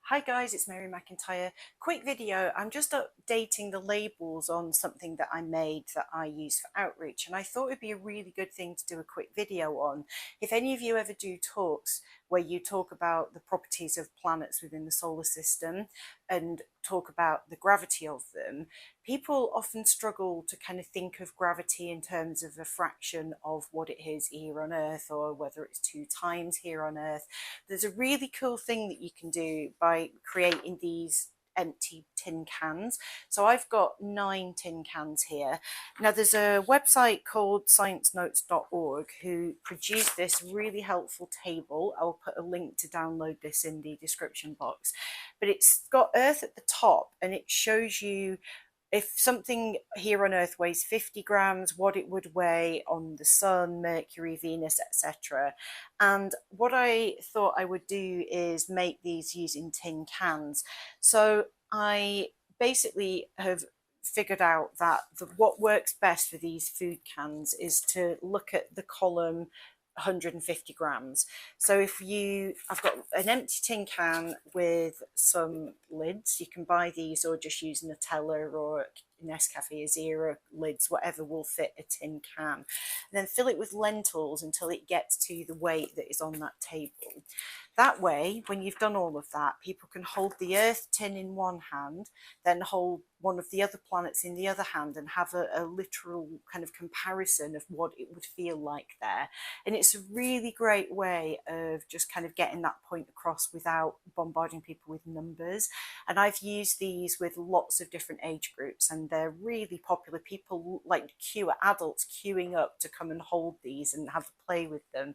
Hi guys, it's Mary McIntyre. Quick video. I'm just updating the labels on something that I made that I use for outreach, and I thought it'd be a really good thing to do a quick video on. If any of you ever do talks where you talk about the properties of planets within the solar system and talk about the gravity of them, people often struggle to kind of think of gravity in terms of a fraction of what it is here on Earth, or whether it's 2 times here on Earth. There's a really cool thing that you can do by creating these empty tin cans. So I've got 9 tin cans here. Now there's a website called sciencenotes.org who produced this really helpful table. I'll put a link to download this in the description box. But it's got Earth at the top, and it shows you if something here on Earth weighs 50 grams, what it would weigh on the Sun, Mercury, Venus, etc. And what I thought I would do is make these using tin cans. So I basically have figured out that what works best for these food cans is to look at the column 150 grams. So I've got an empty tin can with some lids. You can buy these or just use Nutella or Nescafe Zero lids, whatever will fit a tin can. And then fill it with lentils until it gets to the weight that is on that table. That way, when you've done all of that, people can hold the Earth tin in one hand, then hold one of the other planets in the other hand, and have a literal kind of comparison of what it would feel like there. And it's a really great way of just kind of getting that point across without bombarding people with numbers. And I've used these with lots of different age groups, and they're really popular. People like adults queuing up to come and hold these and have a play with them.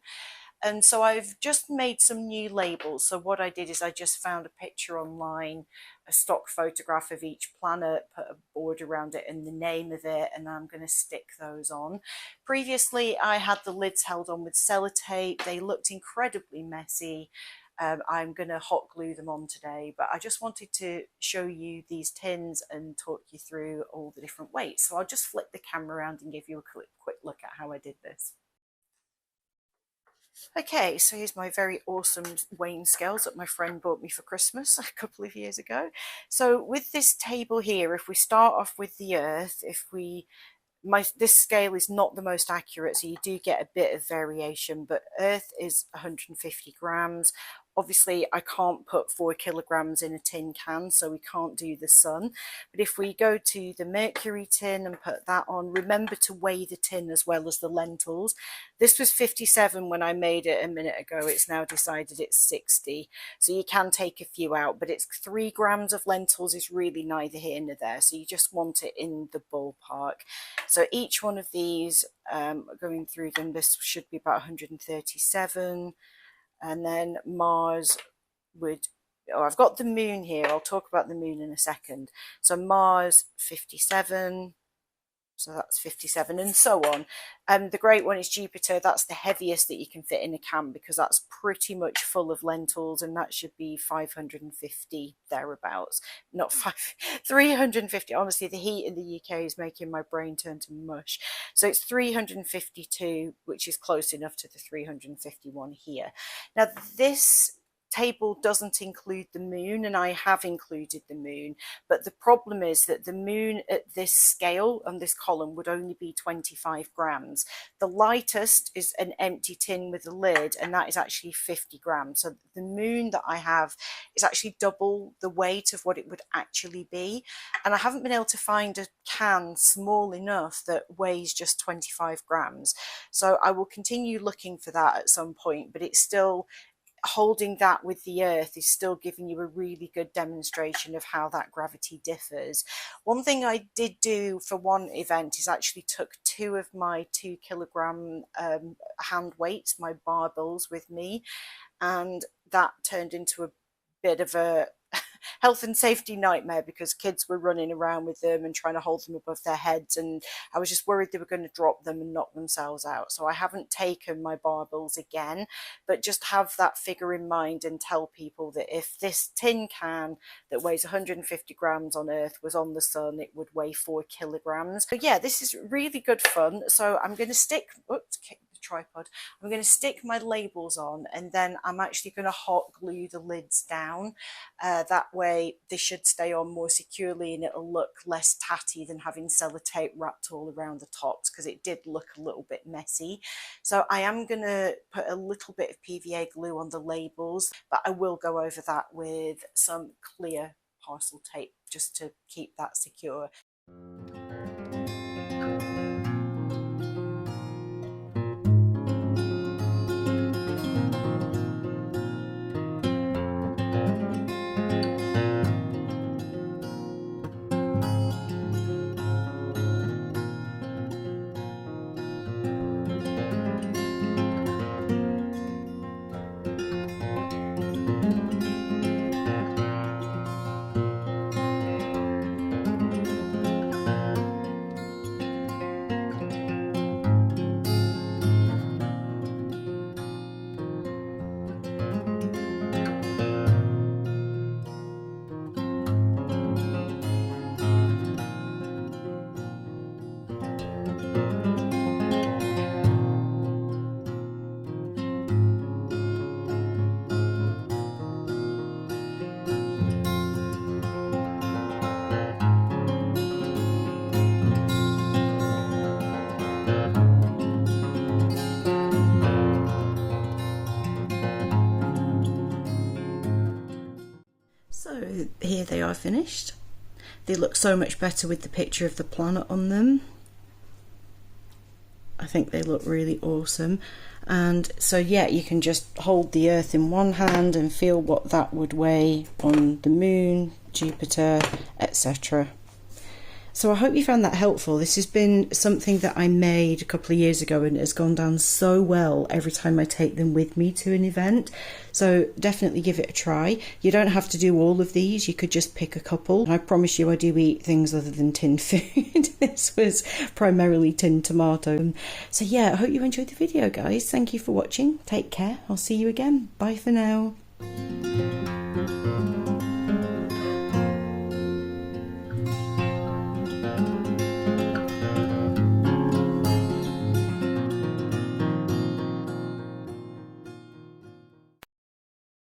And so I've just made some new labels. So what I did is I just found a picture online, a stock photograph of each planet, put a board around it and the name of it, and I'm going to stick those on. Previously, I had the lids held on with sellotape. They looked incredibly messy. I'm going to hot glue them on today, but I just wanted to show you these tins and talk you through all the different weights. So I'll just flip the camera around and give you a quick look at how I did this. Okay, so here's my very awesome weighing scales that my friend bought me for Christmas a couple of years ago. So with this table here, if we start off with the Earth, this scale is not the most accurate, so you do get a bit of variation, but Earth is 150 grams. Obviously, I can't put 4 kilograms in a tin can, so we can't do the Sun. But if we go to the Mercury tin and put that on, remember to weigh the tin as well as the lentils. This was 57 when I made it a minute ago. It's now decided it's 60. So you can take a few out, but it's 3 grams of lentils is really neither here nor there. So you just want it in the ballpark. So each one of these, going through them, this should be about 137. And then Mars would, I've got the moon here. I'll talk about the moon in a second. So Mars, 57. So that's 57 and so on. The great one is Jupiter. That's the heaviest that you can fit in a can because that's pretty much full of lentils, and that should be 550 thereabouts. Not 350. Honestly, the heat in the UK is making my brain turn to mush. So it's 352, which is close enough to the 351 here. Now this table doesn't include the moon, and I have included the moon, but the problem is that the moon at this scale on this column would only be 25 grams. The lightest is an empty tin with a lid, and that is actually 50 grams. So the moon that I have is actually double the weight of what it would actually be, and I haven't been able to find a can small enough that weighs just 25 grams. So I will continue looking for that at some point, but it's still holding that with the Earth is still giving you a really good demonstration of how that gravity differs. One thing I did do for one event is actually took 2 of my 2 kilogram hand weights, my barbells, with me, and that turned into a bit of a health and safety nightmare because kids were running around with them and trying to hold them above their heads, and I was just worried they were going to drop them and knock themselves out. So I haven't taken my barbells again, but just have that figure in mind and tell people that if this tin can that weighs 150 grams on Earth was on the Sun, it would weigh 4 kilograms. So yeah, this is really good fun. So I'm going to stick, oops, kick the tripod. I'm going to stick my labels on, and then I'm actually going to hot glue the lids down. That way they should stay on more securely and it'll look less tatty than having sellotape wrapped all around the tops, because it did look a little bit messy. So I am going to put a little bit of PVA glue on the labels, but I will go over that with some clear parcel tape just to keep that secure. So here they are finished. They look so much better with the picture of the planet on them. I think they look really awesome. And so yeah, you can just hold the Earth in one hand and feel what that would weigh on the Moon, Jupiter, etc. So I hope you found that helpful. This has been something that I made a couple of years ago and it has gone down so well every time I take them with me to an event. So definitely give it a try. You don't have to do all of these, you could just pick a couple. I promise you I do eat things other than tinned food. This was primarily tinned tomato. So yeah, I hope you enjoyed the video, guys. Thank you for watching. Take care. I'll see you again. Bye for now.